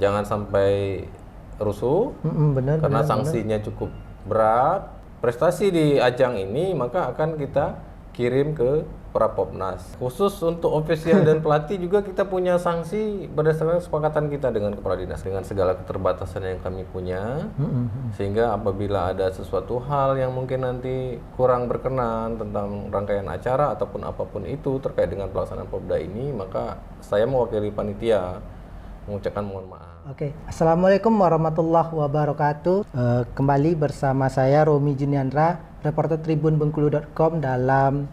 jangan sampai rusuh, Benar, karena benar, sanksinya cukup berat. Prestasi di ajang ini maka akan kita kirim ke Prapopnas. Khusus untuk ofisial dan pelatih juga kita punya sanksi berdasarkan kesepakatan kita dengan kepala dinas dengan segala keterbatasan yang kami punya. Sehingga apabila ada sesuatu hal yang mungkin nanti kurang berkenan tentang rangkaian acara ataupun apapun itu terkait dengan pelaksanaan Popda ini, maka saya mewakili panitia mengucapkan mohon maaf. Oke, Assalamualaikum warahmatullahi wabarakatuh. Kembali bersama saya Romi Juniandra, reporter tribunbengkulu.com dalam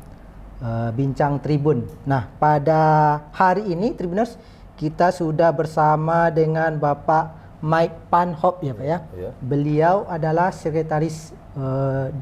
Bincang Tribun. Nah, pada hari ini Tribuners kita sudah bersama dengan Bapak Mike Panhop ya Pak ya. Beliau adalah Sekretaris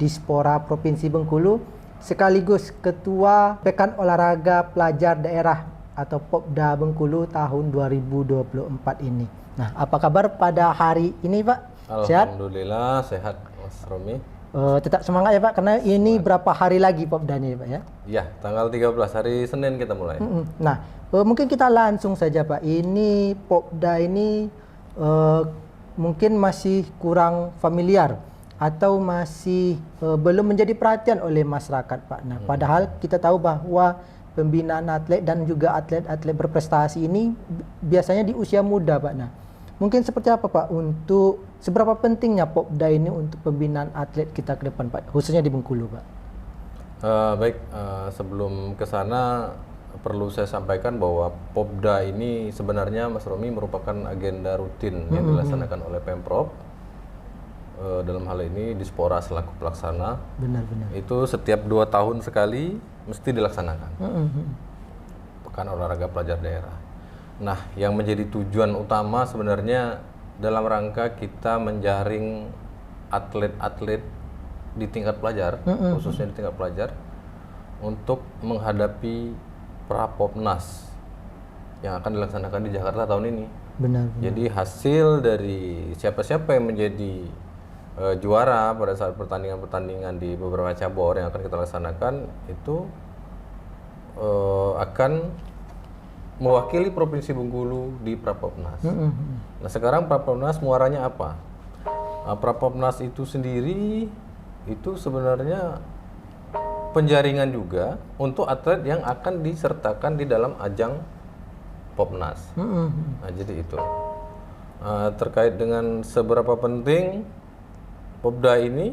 Dispora Provinsi Bengkulu sekaligus Ketua Pekan Olahraga Pelajar Daerah atau Popda Bengkulu tahun 2024 ini. Nah, apa kabar pada hari ini Pak? Sehat? Alhamdulillah sehat Mas Romi. Tetap semangat ya Pak, karena ini berapa hari lagi Popdanya ya Pak ya? Iya, tanggal 13 hari Senin kita mulai. Nah, mungkin kita langsung saja Pak. Ini Popda ini mungkin masih kurang familiar atau masih belum menjadi perhatian oleh masyarakat Pak. Nah, padahal kita tahu bahwa pembinaan atlet dan juga atlet-atlet berprestasi ini biasanya di usia muda Pak. Nah, mungkin seperti apa Pak untuk seberapa pentingnya Popda ini untuk pembinaan atlet kita ke depan Pak, khususnya di Bengkulu Pak? Baik, sebelum ke sana perlu saya sampaikan bahwa Popda ini sebenarnya Mas Romi merupakan agenda rutin yang dilaksanakan oleh Pemprov. Dalam hal ini Dispora selaku pelaksana. Benar-benar. Itu setiap 2 tahun sekali mesti dilaksanakan. Pekan Olahraga Pelajar Daerah. Nah, yang menjadi tujuan utama sebenarnya dalam rangka kita menjaring atlet-atlet di tingkat pelajar, khususnya di tingkat pelajar, untuk menghadapi Prapopnas yang akan dilaksanakan di Jakarta tahun ini. Benar. Jadi hasil dari siapa-siapa yang menjadi juara pada saat pertandingan-pertandingan di beberapa cabur yang akan kita laksanakan itu akan mewakili Provinsi Bengkulu di Prapopnas. Nah, sekarang Prapopnas muaranya apa? Prapopnas itu sendiri itu sebenarnya penjaringan juga untuk atlet yang akan disertakan di dalam ajang Popnas. Nah, jadi itu terkait dengan seberapa penting Popda ini,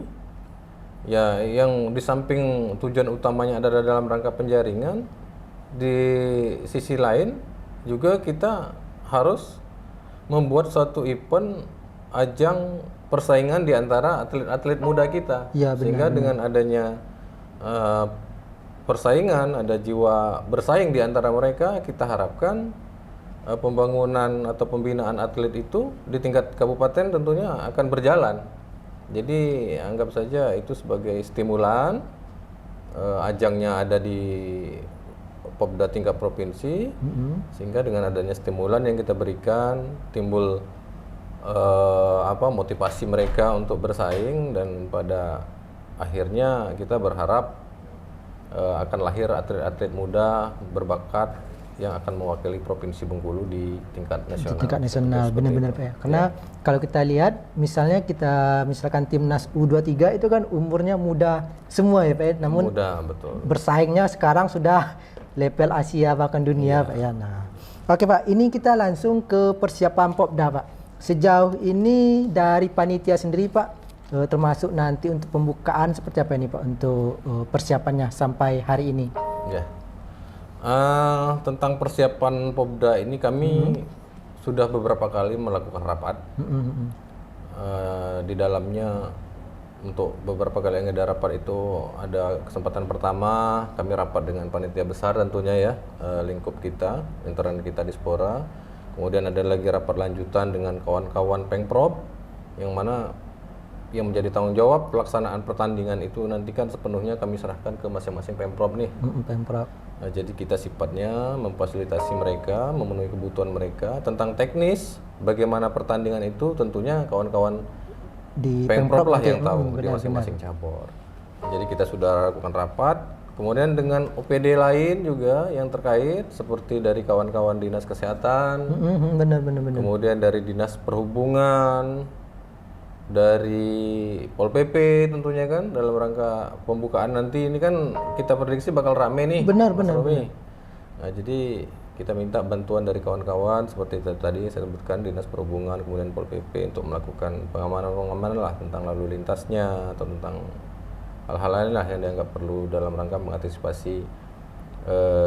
ya yang di samping tujuan utamanya adalah dalam rangka penjaringan, di sisi lain juga kita harus membuat suatu event ajang persaingan di antara atlet-atlet muda kita. Ya, benar, sehingga dengan adanya persaingan, ada jiwa bersaing di antara mereka, kita harapkan pembangunan atau pembinaan atlet itu di tingkat kabupaten tentunya akan berjalan. Jadi anggap saja itu sebagai stimulan. Ajangnya ada di Popda tingkat provinsi, sehingga dengan adanya stimulan yang kita berikan timbul motivasi mereka untuk bersaing, dan pada akhirnya kita berharap akan lahir atlet-atlet muda berbakat yang akan mewakili Provinsi Bengkulu di tingkat nasional. Di tingkat nasional, benar-benar Pak ya. Karena kalau kita lihat, misalkan timnas U23 itu kan umurnya muda semua ya Pak ya. Namun muda, betul. Bersaingnya sekarang sudah level Asia bahkan dunia Pak ya. Nah, oke Pak, ini kita langsung ke persiapan Popda Pak. Sejauh ini dari panitia sendiri Pak, termasuk nanti untuk pembukaan seperti apa ini Pak untuk persiapannya sampai hari ini? Ya. Tentang persiapan Popda ini kami sudah beberapa kali melakukan rapat. Di dalamnya untuk beberapa kali agenda rapat itu ada kesempatan pertama kami rapat dengan panitia besar tentunya ya, lingkup kita, internal kita Dispora. Kemudian ada lagi rapat lanjutan dengan kawan-kawan Pemprov, yang mana yang menjadi tanggung jawab pelaksanaan pertandingan itu nanti kan sepenuhnya kami serahkan ke masing-masing Pemprov nih. Pemprov. Nah, jadi kita sifatnya memfasilitasi mereka, memenuhi kebutuhan mereka. Tentang teknis, bagaimana pertandingan itu tentunya kawan-kawan di Pemprov lah yang tahu di masing-masing cabur. Jadi kita sudah lakukan rapat, Kemudian dengan OPD lain juga yang terkait seperti dari kawan-kawan dinas kesehatan, Benar. kemudian dari dinas perhubungan, dari Pol PP tentunya kan dalam rangka pembukaan nanti ini kan kita prediksi bakal rame nih. Benar. Nah, jadi kita minta bantuan dari kawan-kawan seperti tadi saya sebutkan dinas perhubungan kemudian Pol PP untuk melakukan pengamanan lah tentang lalu lintasnya atau tentang hal-hal lain lah yang dianggap perlu dalam rangka mengantisipasi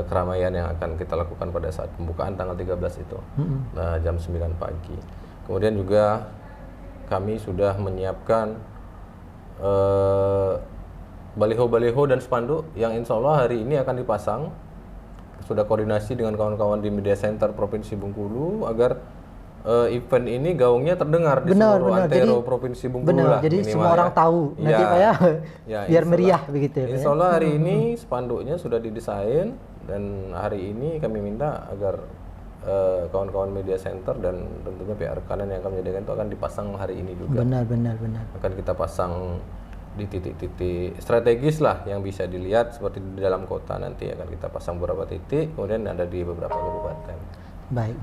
keramaian yang akan kita lakukan pada saat pembukaan tanggal 13 itu. Nah, jam 9 pagi. Kemudian juga kami sudah menyiapkan baliho-baliho dan spanduk yang insya Allah hari ini akan dipasang. Sudah koordinasi dengan kawan-kawan di Media Center Provinsi Bengkulu agar event ini gaungnya terdengar di seluruh antero Provinsi Bengkulu lah. Jadi semua orang tahu nanti Pak ya, biar meriah begitu ya. Insya Allah hari ini spanduknya sudah didesain dan hari ini kami minta agar kawan-kawan Media Center dan tentunya pihak rekanan yang akan menyediakan itu akan dipasang hari ini juga. Benar. Akan kita pasang di titik-titik strategis lah yang bisa dilihat seperti di dalam kota nanti akan kita pasang beberapa titik, kemudian ada di beberapa kabupaten. Baik.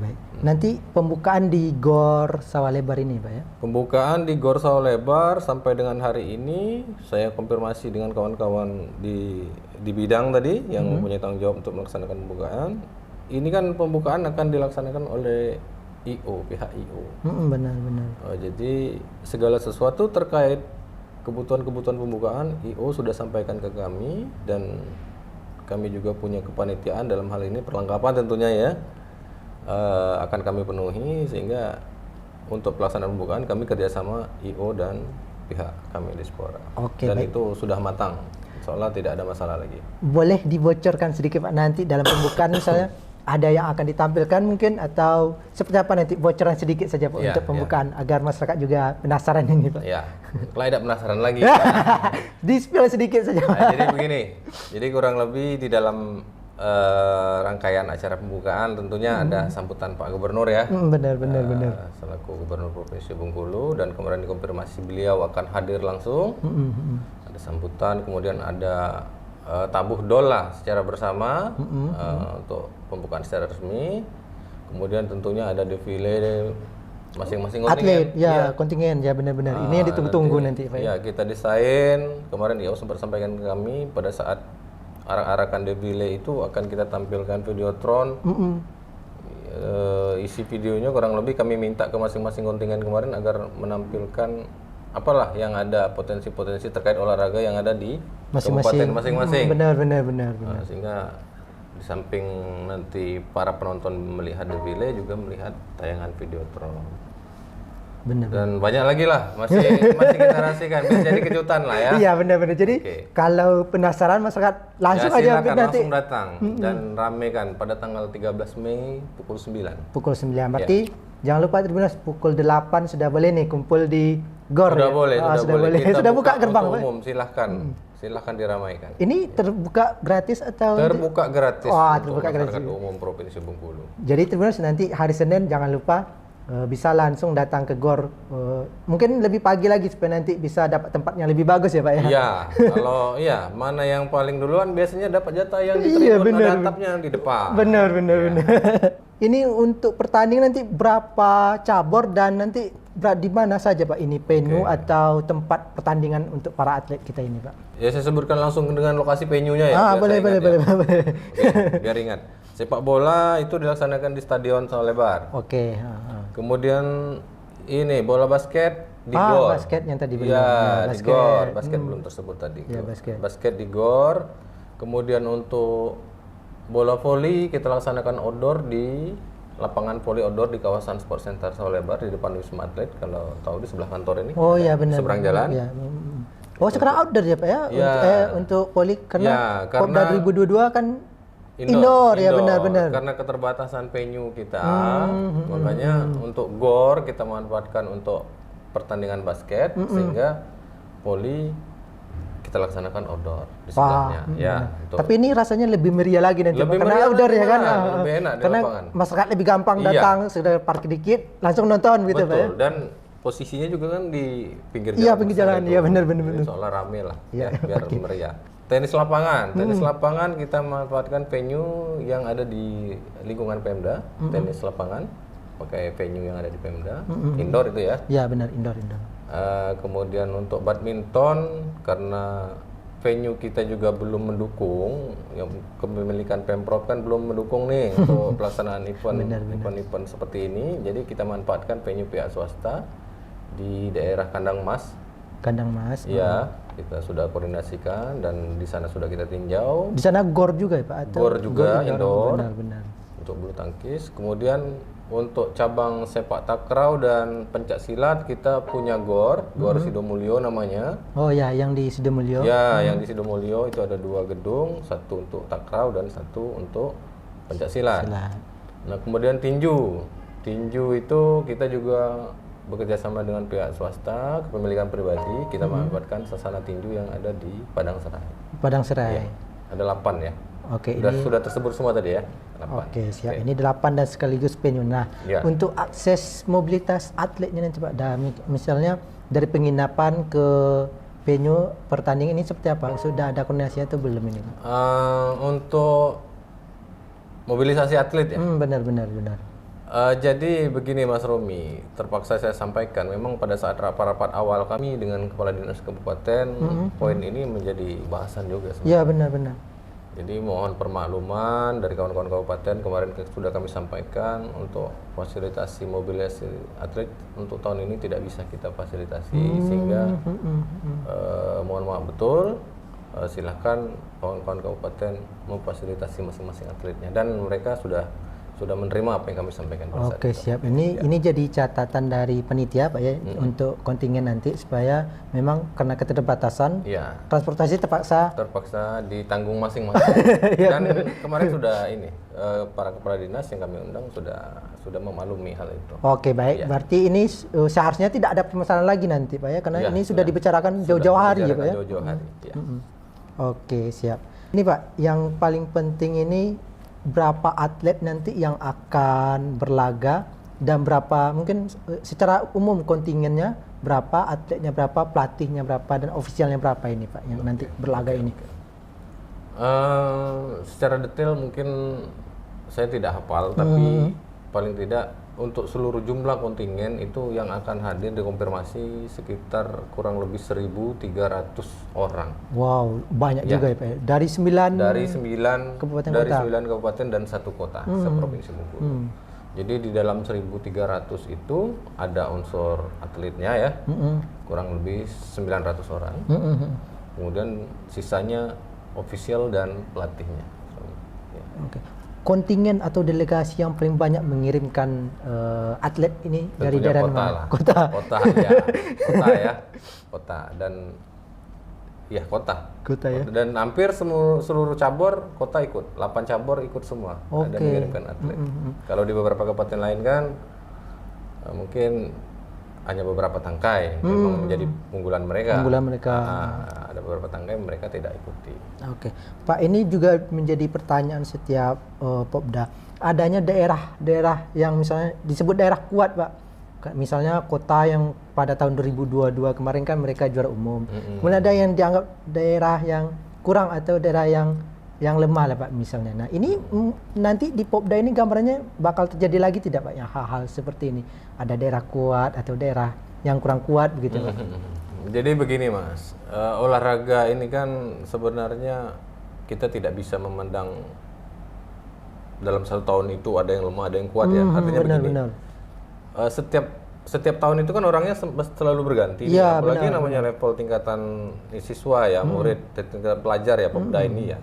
Nanti pembukaan di Gor Sawah Lebar ini Pak ya? Pembukaan di Gor Sawah Lebar sampai dengan hari ini saya konfirmasi dengan kawan-kawan di bidang tadi yang mempunyai tanggung jawab untuk melaksanakan pembukaan. Ini kan pembukaan akan dilaksanakan oleh pihak IO. Benar. Jadi segala sesuatu terkait kebutuhan-kebutuhan pembukaan IO sudah sampaikan ke kami dan kami juga punya kepanitiaan dalam hal ini perlengkapan tentunya ya. Akan kami penuhi sehingga untuk pelaksanaan pembukaan kami kerjasama IO dan pihak kami Dispora. Dan itu sudah matang, seolah tidak ada masalah lagi. Boleh dibocorkan sedikit Pak nanti dalam pembukaan misalnya ada yang akan ditampilkan mungkin atau seperti apa nanti bocoran sedikit saja Pak untuk pembukaan agar masyarakat juga penasaran ini Pak. Ya, kalau tidak penasaran lagi. Di-spill sedikit saja Pak. Nah, jadi begini, jadi kurang lebih di dalam rangkaian acara pembukaan tentunya ada sambutan Pak Gubernur ya. Benar. Selaku Gubernur Provinsi Bengkulu dan kemudian dikonfirmasi beliau akan hadir langsung. Ada sambutan, kemudian ada tabuh dol lah secara bersama untuk pembukaan secara resmi. Kemudian tentunya ada defile masing-masing atlet kontingen ya benar-benar. Ini yang ditunggu-tunggu nanti Pak. Ya, kita desain kemarin IO sempat sampaikan ke kami pada saat arak-arakan defile itu akan kita tampilkan videotron. Isi videonya kurang lebih kami minta ke masing-masing kontingen kemarin agar menampilkan apalah yang ada potensi-potensi terkait olahraga yang ada di kabupaten masing-masing. Benar. Nah, sehingga di samping nanti para penonton melihat defile juga melihat tayangan videotron. Benar. Dan banyak lagi lah masih kita narasikan, bisa jadi kejutan lah ya. Iya benar. Jadi kalau penasaran masyarakat langsung aja nanti langsung datang dan ramekan pada tanggal 13 Mei pukul 9. Pukul 9 berarti jangan lupa Tribuners pukul 8 sudah boleh nih kumpul di Gor. Sudah boleh. Kita sudah buka gerbang umum, silahkan diramaikan. Ini terbuka gratis atau? Terbuka gratis. Terbuka gratis. Masyarakat umum Provinsi Bengkulu. Jadi Tribuners nanti hari Senin jangan lupa bisa langsung datang ke Gor. Mungkin lebih pagi lagi supaya nanti bisa dapat tempat yang lebih bagus ya Pak ya. Iya, kalau mana yang paling duluan biasanya dapat jatah yang di tribun, ada atapnya di depan. Benar. Ini untuk pertandingan nanti berapa cabur dan nanti di mana saja Pak ini venue atau tempat pertandingan untuk para atlet kita ini Pak? Ya saya sebutkan langsung dengan lokasi venue-nya ya. Boleh. Biar ingat. Sepak bola itu dilaksanakan di Stadion Sawah Lebar. Kemudian ini bola basket di Gor. Basket yang tadi belum. Di Gor. Basket belum tersebut tadi. Basket di Gor. Kemudian untuk bola voli kita laksanakan outdoor di lapangan voli outdoor di kawasan Sport Center Sawah Lebar di depan Wisma Atlet, kalau tahu di sebelah kantor ini. Benar. Seberang jalan. Sekarang outdoor ya Pak ya? Untuk voli karena Popda 2022 kan Indoor ya benar. Karena keterbatasan venue kita, makanya untuk GOR kita manfaatkan untuk pertandingan basket sehingga voli kita laksanakan outdoor di sebelahnya. Tapi ini rasanya lebih meriah lagi nanti karena outdoor ya kan. Lebih enak di karena lapangan. Masyarakat lebih gampang datang, sudah parkir dikit langsung nonton gitu Pak ya. Dan posisinya juga kan di pinggir jalan. Iya, pinggir jalan. Iya, benar. Soalnya rame lah, biar meriah. Tenis lapangan. Tenis lapangan kita manfaatkan venue yang ada di lingkungan Pemda. Tenis lapangan pakai venue yang ada di Pemda. Indoor itu ya. Ya benar, indoor. Kemudian untuk badminton karena venue kita juga belum mendukung, yang kepemilikan Pemprov kan belum mendukung nih untuk pelaksanaan event seperti ini. Jadi kita manfaatkan venue pihak swasta di daerah Kandang Mas. Kandang Mas. Iya, kita sudah koordinasikan dan di sana sudah kita tinjau. Di sana gor juga ya Pak? Atau Gor juga indoor. Benar. Untuk bulu tangkis. Kemudian untuk cabang sepak takraw dan pencak silat kita punya gor Sidomulyo namanya. Oh ya, yang di Sidomulyo. Ya, yang di Sidomulyo itu ada 2 gedung, satu untuk takraw dan satu untuk pencak silat. Nah, kemudian tinju. Tinju itu kita juga bekerja sama dengan pihak swasta, kepemilikan pribadi. Kita manfaatkan sasana tinju yang ada di Padang Serai. Padang Serai. Ya, ada 8 ya. Oke, Sudah tersebut semua tadi ya. 8. Oke, siap. Ini 8 dan sekaligus venue. Nah, untuk akses mobilitas atletnya nanti Pak, misalnya dari penginapan ke venue pertandingan ini seperti apa? Sudah ada koordinasi atau belum ini? Untuk mobilisasi atlet ya? Benar. Jadi begini Mas Romi, terpaksa saya sampaikan, memang pada saat rapat-rapat awal kami dengan Kepala Dinas Kabupaten, poin ini menjadi bahasan juga sebenarnya. Iya, benar. Jadi mohon permakluman dari kawan-kawan kabupaten, kemarin sudah kami sampaikan untuk fasilitasi mobilisasi atlet untuk tahun ini tidak bisa kita fasilitasi, sehingga mohon maaf betul, silahkan kawan-kawan kabupaten memfasilitasi masing-masing atletnya dan mereka sudah menerima apa yang kami sampaikan pada saat Oke, siap. Ini jadi catatan dari panitia Pak ya untuk kontingen nanti supaya memang karena keterbatasan transportasi terpaksa ditanggung masing-masing. Dan kemarin sudah para kepala dinas yang kami undang sudah memaklumi hal itu. Oke, baik. Berarti ini seharusnya tidak ada permasalahan lagi nanti Pak ya, karena ini sudah dibicarakan jauh-jauh hari ya Pak ya. Jauh-jauh hari. Oke, siap. Ini Pak, yang paling penting ini berapa atlet nanti yang akan berlaga dan berapa mungkin secara umum kontingennya berapa, atletnya berapa, pelatihnya berapa dan ofisialnya berapa ini Pak yang nanti berlaga ini? Secara detail mungkin saya tidak hafal, tapi paling tidak untuk seluruh jumlah kontingen itu yang akan hadir dikonfirmasi sekitar kurang lebih 1.300 orang. Wow, banyak juga ya Pak. Dari 9 kabupaten dan 1 kota seprovinsi Bengkulu. Jadi di dalam 1.300 itu ada unsur atletnya ya, kurang lebih 900 orang. Kemudian sisanya ofisial dan pelatihnya. Oke. Kontingen atau delegasi yang paling banyak mengirimkan atlet ini tentunya dari daerah mana? Kota dan kota ya. Dan hampir seluruh cabur kota ikut, 8 cabur ikut semua. Ada mengirimkan atlet. Kalau di beberapa kabupaten lain kan mungkin hanya beberapa tangkai memang menjadi unggulan mereka. Ada beberapa tangkai mereka tidak ikuti. Oke, Pak, ini juga menjadi pertanyaan setiap Popda. Adanya daerah-daerah yang misalnya disebut daerah kuat, Pak. Misalnya kota yang pada tahun 2022 kemarin kan mereka juara umum. Kemudian ada yang dianggap daerah yang kurang atau daerah yang lemah lah Pak misalnya. Nah ini nanti di Popda ini gambarannya bakal terjadi lagi tidak Pak yang hal-hal seperti ini? Ada daerah kuat atau daerah yang kurang kuat begitu Pak? Jadi begini Mas, olahraga ini kan sebenarnya kita tidak bisa memandang dalam 1 tahun itu ada yang lemah ada yang kuat ya. Artinya begini, setiap tahun itu kan orangnya selalu berganti, ya, apalagi namanya level tingkatan siswa ya, murid, tingkatan pelajar ya Popda ini ya.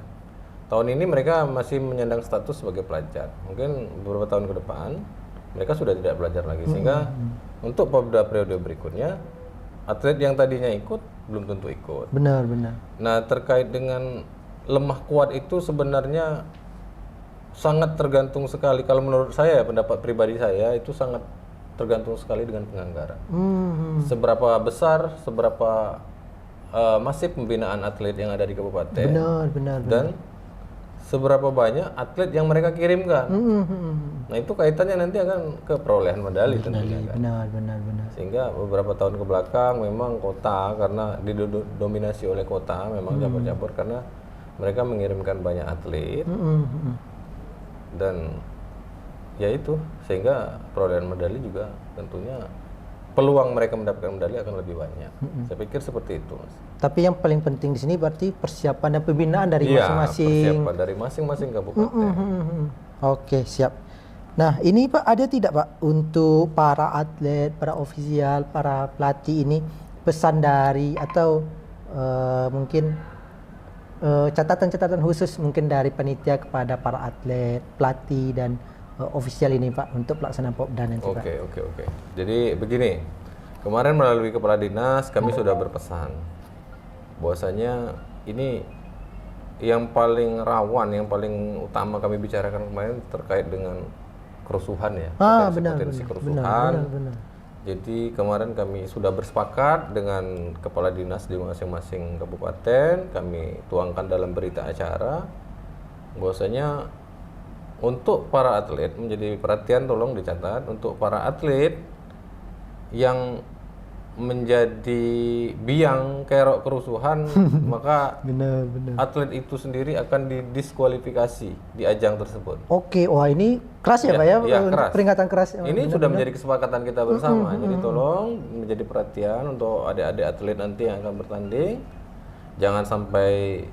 Tahun ini mereka masih menyandang status sebagai pelajar. Mungkin beberapa tahun ke depan mereka sudah tidak belajar lagi, sehingga untuk Popda periode berikutnya atlet yang tadinya ikut belum tentu ikut. Benar. Nah terkait dengan lemah kuat itu sebenarnya sangat tergantung sekali. Kalau menurut saya pendapat pribadi saya itu sangat tergantung sekali dengan penganggaran. Seberapa besar, seberapa masif pembinaan atlet yang ada di kabupaten. Benar. Dan seberapa banyak atlet yang mereka kirimkan. Nah itu kaitannya nanti akan ke perolehan medali tentunya kan. Benar. Sehingga beberapa tahun ke belakang memang kota karena didominasi oleh kota memang cabur-cabur karena mereka mengirimkan banyak atlet dan ya itu sehingga perolehan medali juga tentunya peluang mereka mendapatkan medali akan lebih banyak. Saya pikir seperti itu, Mas. Tapi yang paling penting di sini berarti persiapan dan pembinaan dari masing-masing. Persiapan dari masing-masing kabupaten. Oke, siap. Nah, ini Pak ada tidak Pak untuk para atlet, para ofisial, para pelatih ini pesan dari atau mungkin catatan-catatan khusus mungkin dari panitia kepada para atlet, pelatih dan ofisial ini Pak untuk pelaksanaan Popda nanti Pak. Oke. Jadi begini, kemarin melalui kepala dinas kami sudah berpesan bahwasanya ini yang paling rawan, yang paling utama kami bicarakan kemarin terkait dengan kerusuhan ya, potensi kerusuhan. Benar. Jadi kemarin kami sudah bersepakat dengan kepala dinas di masing-masing kabupaten, kami tuangkan dalam berita acara bahwasanya untuk para atlet menjadi perhatian, tolong dicatat, untuk para atlet yang menjadi biang kerok kerusuhan maka Benar. atlet itu sendiri akan didiskualifikasi di ajang tersebut. Oke, wah ini keras ya Pak ya, Iya, untuk keras. peringatan keras. Ini sudah menjadi kesepakatan kita bersama. Jadi tolong menjadi perhatian untuk adik-adik atlet nanti yang akan bertanding, jangan sampai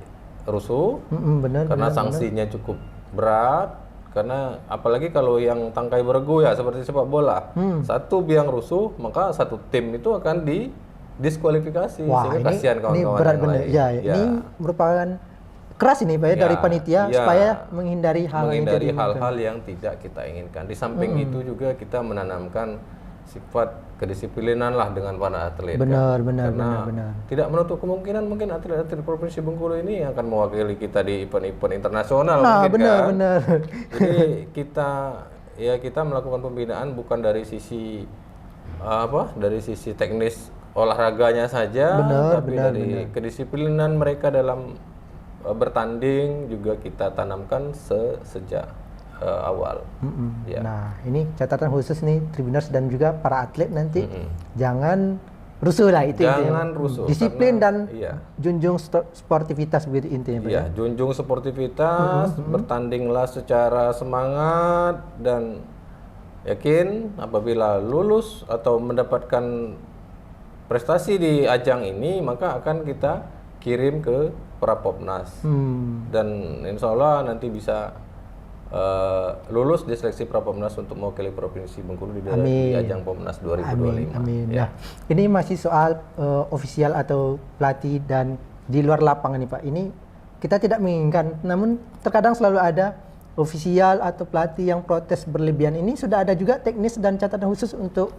rusuh Benar. karena sanksinya cukup berat. Karena apalagi kalau yang tangkai beregu ya seperti sepak bola, satu biang rusuh maka satu tim itu akan didiskualifikasi. Wah, sehingga ini kasihan kawan-kawan berat yang benar. lain. Ya, ini merupakan keras ini Pak ya dari panitia supaya menghindari hal-hal yang tidak kita inginkan. Di samping itu juga kita menanamkan sifat kedisiplinan lah dengan para atlet. Benar. Tidak menutup kemungkinan mungkin atlet-atlet Provinsi Bengkulu ini akan mewakili kita di event-event internasional mungkin kan. Benar. Jadi kita melakukan pembinaan bukan dari sisi dari sisi teknis olahraganya saja, tapi dari kedisiplinan mereka dalam bertanding juga kita tanamkan sejak awal. Ya. Nah, ini catatan khusus nih Tribuners dan juga para atlet nanti jangan rusuh lah itu Jangan intinya. rusuh. Disiplin karena, dan junjung sportivitas begitu intinya Pak. Iya, junjung sportivitas, bertandinglah secara semangat dan yakin apabila lulus atau mendapatkan prestasi di ajang ini maka akan kita kirim ke Prapopnas dan insya Allah nanti bisa lulus di seleksi Prapopnas untuk mewakili Provinsi Bengkulu di ajang Popnas 2025. Amin. Ya. Nah, ini masih soal ofisial atau pelatih dan di luar lapangan nih Pak. Ini kita tidak menginginkan, namun terkadang selalu ada ofisial atau pelatih yang protes berlebihan. Ini sudah ada juga teknis dan catatan khusus untuk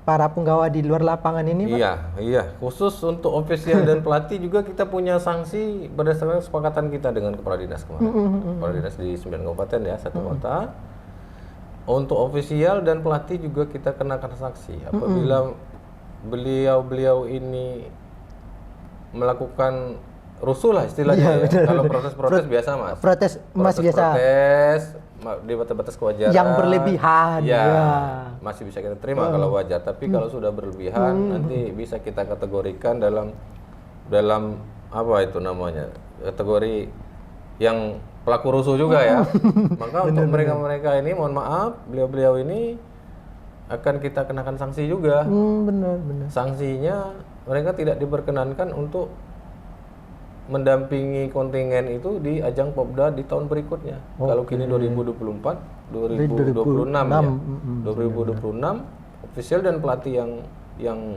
para penggawa di luar lapangan ini Pak? Iya. Khusus untuk ofisial dan pelatih juga kita punya sanksi berdasarkan kesepakatan kita dengan kepala dinas kemarin. Kepala dinas di 9 kabupaten ya, 1 kota. Untuk ofisial dan pelatih juga kita kenakan sanksi apabila beliau ini melakukan rusuh lah istilahnya ya. Kalau protes biasa Mas. Protes biasa. Protes di batas kewajaran. Yang berlebihan. Ya. Masih bisa kita terima kalau wajar, tapi kalau sudah berlebihan nanti bisa kita kategorikan dalam apa itu namanya? Kategori yang pelaku rusuh juga ya. Maka untuk mereka ini mohon maaf, beliau ini akan kita kenakan sanksi juga. Benar. Sanksinya mereka tidak diperkenankan untuk mendampingi kontingen itu di ajang Popda di tahun berikutnya. Kalau kini 2024, 2026 ya. 2026 ofisial dan pelatih yang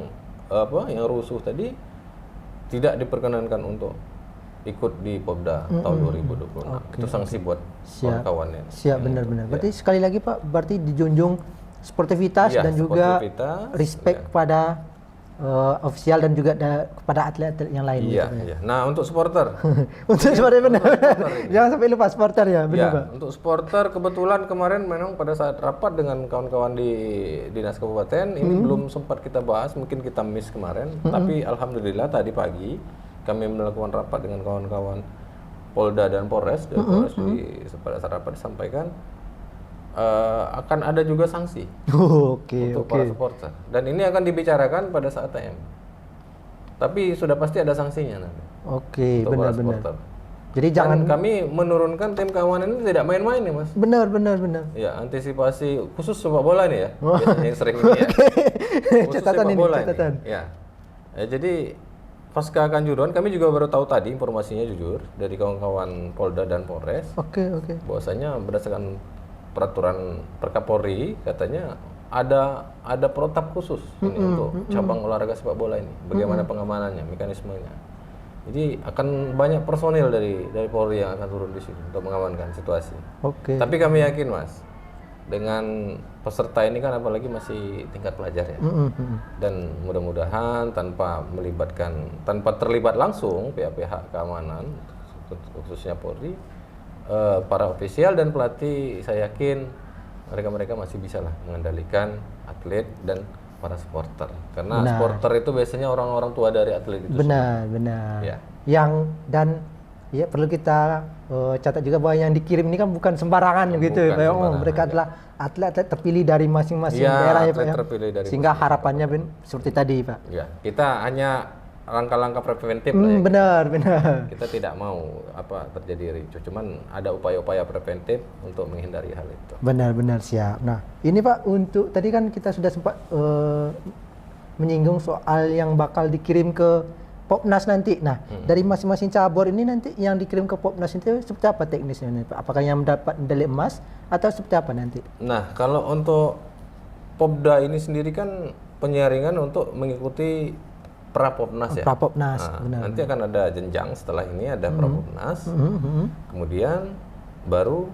rusuh tadi tidak diperkenankan untuk ikut di Popda tahun 2026. Itu sanksi buat kawan-kawannya. Siap, benar. Berarti sekali lagi Pak, berarti dijunjung sportivitas dan juga respect kepada ofisial dan juga kepada atlet-atlet yang lain. Iya. Nah, untuk supporter. Untuk supporter benar. Jangan sampai lupa supporter ya, benar Pak. Untuk supporter kebetulan kemarin memang pada saat rapat dengan kawan-kawan di Dinas Kabupaten ini belum sempat kita bahas, mungkin kita miss kemarin, tapi alhamdulillah tadi pagi kami melakukan rapat dengan kawan-kawan Polda dan Polres, dari Polres pada saat rapat disampaikan akan ada juga sanksi Oke, untuk para supporter. Dan ini akan dibicarakan pada saat TM. Tapi sudah pasti ada sanksinya nanti Oke, untuk para benar-benar. supporter. Jadi Dan jangan kami menurunkan tim keamanan ini tidak main-main nih Mas. benar. Ya, antisipasi khusus sepak bola nih ya. Biasanya yang sering ini ya. Khusus Catatan sepak ini, bola catatan. Ya. Jadi pasca Kanjuruhan kami juga baru tahu tadi informasinya jujur dari kawan-kawan Polda dan Polres Oke. bahwasanya berdasarkan peraturan Perkapolri katanya ada protap khusus ini untuk cabang olahraga sepak bola ini. Bagaimana pengamanannya, mekanismenya. Jadi akan banyak personil dari Polri yang akan turun di sini untuk mengamankan situasi. Oke. Tapi kami yakin Mas, dengan peserta ini kan apalagi masih tingkat pelajar ya. Dan mudah-mudahan tanpa terlibat langsung pihak-pihak keamanan, khususnya Polri, para ofisial dan pelatih, saya yakin mereka masih bisa lah mengendalikan atlet dan para supporter. Karena supporter itu biasanya orang-orang tua dari atlet itu. Benar. Ya. Yang dan ya perlu kita catat juga bahwa yang dikirim ini kan bukan sembarangan gitu. Bukan sembarangan, Mereka adalah atlet-atlet terpilih dari masing-masing Ya, daerah ya Pak atlet ya. terpilih dari Sehingga harapannya seperti tadi Pak. Ya, kita hanya langkah-langkah preventif lah ya. Benar. Kita tidak mau terjadi ricuh, cuman ada upaya-upaya preventif untuk menghindari hal itu. Benar siap. Nah, ini Pak untuk tadi kan kita sudah sempat menyinggung soal yang bakal dikirim ke Popnas nanti. Nah, dari masing-masing cabur ini nanti yang dikirim ke Popnas itu seperti apa teknisnya nih Pak? Apakah yang mendapat medali emas atau seperti apa nanti? Nah, kalau untuk Popda ini sendiri kan penyaringan untuk mengikuti Prapopnas ya. Prapopnas, benar. Nanti akan ada jenjang setelah ini ada Prapopnas, kemudian baru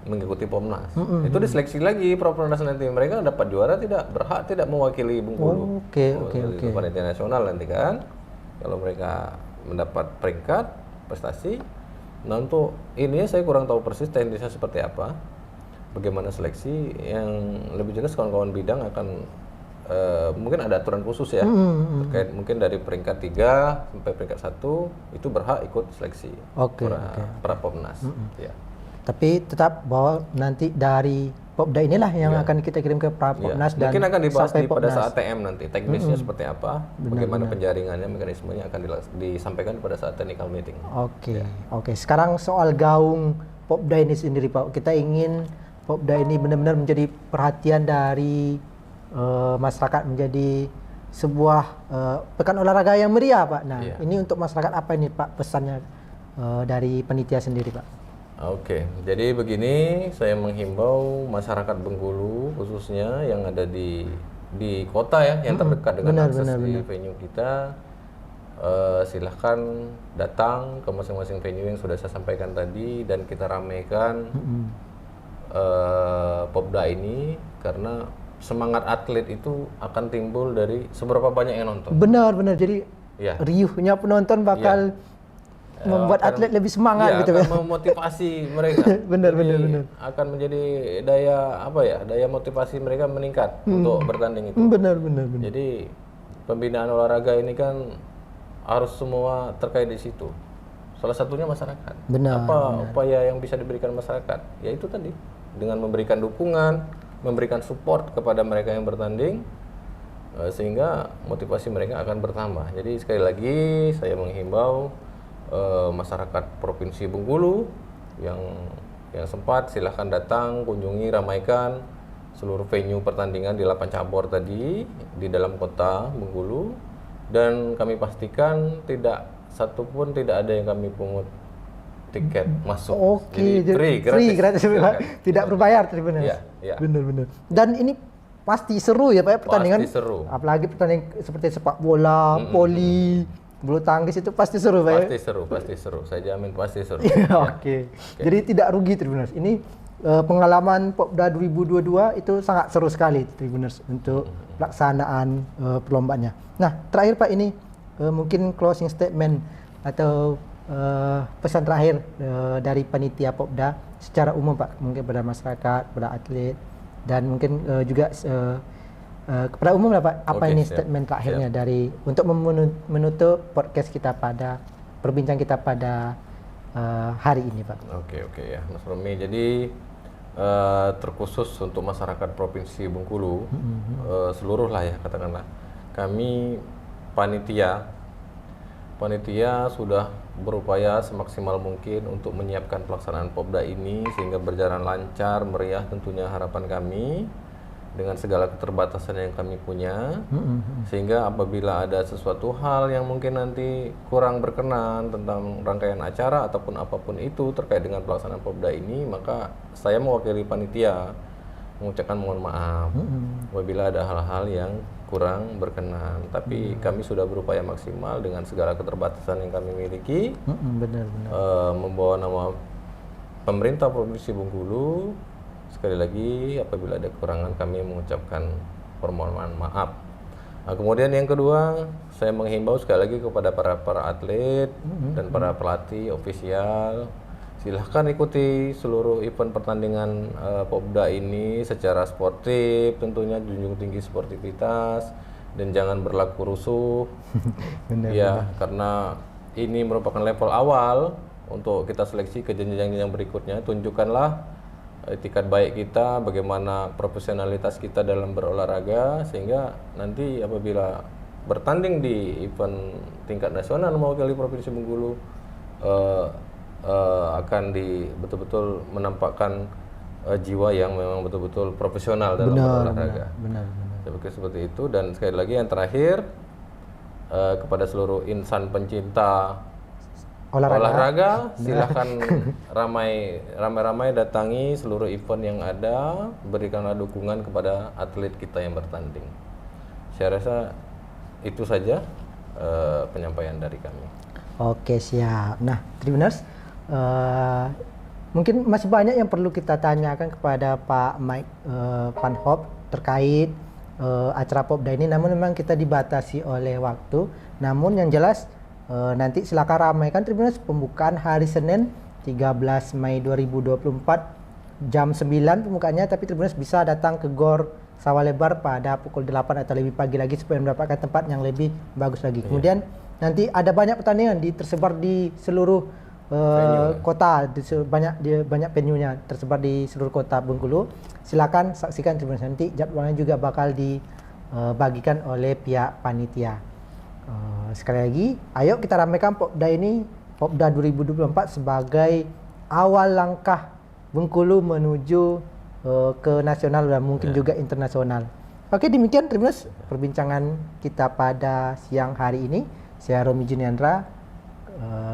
mengikuti Popnas. Itu diseleksi lagi Prapopnas nanti. Mereka dapat juara berhak tidak mewakili Bengkulu. Oke. Panitia nasional nanti kan. Kalau mereka mendapat peringkat prestasi. Nah untuk ini saya kurang tahu persis teknisnya seperti apa. Bagaimana seleksi yang lebih jelas kawan-kawan bidang akan mungkin ada aturan khusus ya terkait mungkin dari peringkat 3 sampai peringkat 1 itu berhak ikut seleksi Prapopnas. Ya. Tapi tetap bahwa nanti dari Popda inilah yang akan kita kirim ke Prapopnas dan mungkin akan dibahas sampai pada Popnas. saat TM nanti teknisnya seperti apa, bagaimana penjaringannya, mekanismenya akan disampaikan pada saat technical meeting. Oke. Sekarang soal gaung Popda ini sendiri Pak, kita ingin Popda ini benar-benar menjadi perhatian dari masyarakat, menjadi sebuah pekan olahraga yang meriah Pak. Nah, ini untuk masyarakat apa ini Pak pesannya dari panitia sendiri Pak? Oke, jadi begini, saya menghimbau masyarakat Bengkulu khususnya yang ada di kota ya, yang terdekat dengan akses di venue kita, silahkan datang ke masing-masing venue yang sudah saya sampaikan tadi dan kita ramaikan Popda ini karena semangat atlet itu akan timbul dari seberapa banyak yang nonton. Benar. Jadi riuhnya penonton bakal membuat atlet lebih semangat gitu akan memotivasi mereka. benar. Akan menjadi daya motivasi mereka meningkat untuk bertanding itu. Benar. Jadi pembinaan olahraga ini kan harus semua terkait di situ. Salah satunya masyarakat. Upaya yang bisa diberikan masyarakat? Ya itu tadi, dengan memberikan dukungan, memberikan support kepada mereka yang bertanding, sehingga motivasi mereka akan bertambah. Jadi sekali lagi saya menghimbau masyarakat Provinsi Bengkulu yang sempat silahkan datang, kunjungi, ramaikan seluruh venue pertandingan di 8 cabur tadi di dalam kota Bengkulu, dan kami pastikan tidak ada yang kami pungut tiket masuk. Jadi free, gratis. Tidak berbayar benar. Iya. Benar. Dan ini pasti seru ya Pak pertandingan. Pasti seru. Apalagi pertandingan seperti sepak bola, voli, bulu tangkis itu pasti seru Pak. Pasti seru. Saya jamin pasti seru. Oke. Jadi tidak rugi Tribuners. Ini pengalaman Popda 2022 itu sangat seru sekali Tribuners untuk pelaksanaan perlombaannya. Nah, terakhir Pak, ini mungkin closing statement atau pesan terakhir dari panitia Popda secara umum Pak, mungkin pada masyarakat, pada atlet, dan mungkin juga kepada umum lah Pak. Apa ini statement terakhirnya dari untuk menutup podcast kita pada perbincangan kita pada hari ini, Pak. Oke ya, Mas Romi. Jadi terkhusus untuk masyarakat Provinsi Bengkulu, seluruh lah ya katakanlah, kami panitia sudah berupaya semaksimal mungkin untuk menyiapkan pelaksanaan Popda ini sehingga berjalan lancar, meriah tentunya harapan kami dengan segala keterbatasan yang kami punya, sehingga apabila ada sesuatu hal yang mungkin nanti kurang berkenan tentang rangkaian acara ataupun apapun itu terkait dengan pelaksanaan Popda ini, maka saya mewakili panitia mengucapkan mohon maaf apabila ada hal-hal yang kurang berkenan. Tapi kami sudah berupaya maksimal dengan segala keterbatasan yang kami miliki, Benar-benar. membawa nama pemerintah Provinsi Bengkulu. Sekali lagi, apabila ada kekurangan kami mengucapkan permohonan maaf. Nah, kemudian yang kedua, saya menghimbau sekali lagi kepada para atlet dan para pelatih ofisial, silahkan ikuti seluruh event pertandingan Popda ini secara sportif, tentunya junjung tinggi sportivitas dan jangan berlaku rusuh. Ya, karena ini merupakan level awal untuk kita seleksi ke jenjang-jenjang berikutnya. Tunjukkanlah etikat baik kita, bagaimana profesionalitas kita dalam berolahraga, sehingga nanti apabila bertanding di event tingkat nasional mewakili Provinsi Bengkulu akan betul-betul menampakkan jiwa yang memang betul-betul profesional dalam berolahraga. Benar. Seperti itu. Dan sekali lagi yang terakhir, kepada seluruh insan pencinta olahraga, silahkan ramai-ramai datangi seluruh event yang ada, berikanlah dukungan kepada atlet kita yang bertanding. Saya rasa itu saja penyampaian dari kami. Oke, siap. Nah, Tribuners, mungkin masih banyak yang perlu kita tanyakan kepada Pak Mike Van Hop terkait acara Popda ini, namun memang kita dibatasi oleh waktu. Namun yang jelas nanti silakan ramaikan Tribuners pembukaan hari Senin 13 Mei 2024 jam 9 pembukaannya, tapi Tribuners bisa datang ke GOR Sawah Lebar pada pukul 8 atau lebih pagi lagi supaya mendapatkan tempat yang lebih bagus lagi. Kemudian nanti ada banyak pertandingan tersebar di seluruh kota, banyak venue-nya tersebar di seluruh kota Bengkulu. Silakan saksikan Tribuners, nanti jadwalnya juga bakal dibagikan oleh pihak panitia. Sekali lagi, ayo kita ramaikan Popda ini, Popda 2024 sebagai awal langkah Bengkulu menuju ke nasional dan mungkin juga internasional. Oke, demikian Tribuners perbincangan kita pada siang hari ini. Saya Romi Juniandra.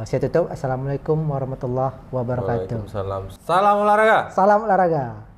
Saya tutup. Assalamualaikum warahmatullahi wabarakatuh. Waalaikumsalam. Salam olahraga. Salam olahraga.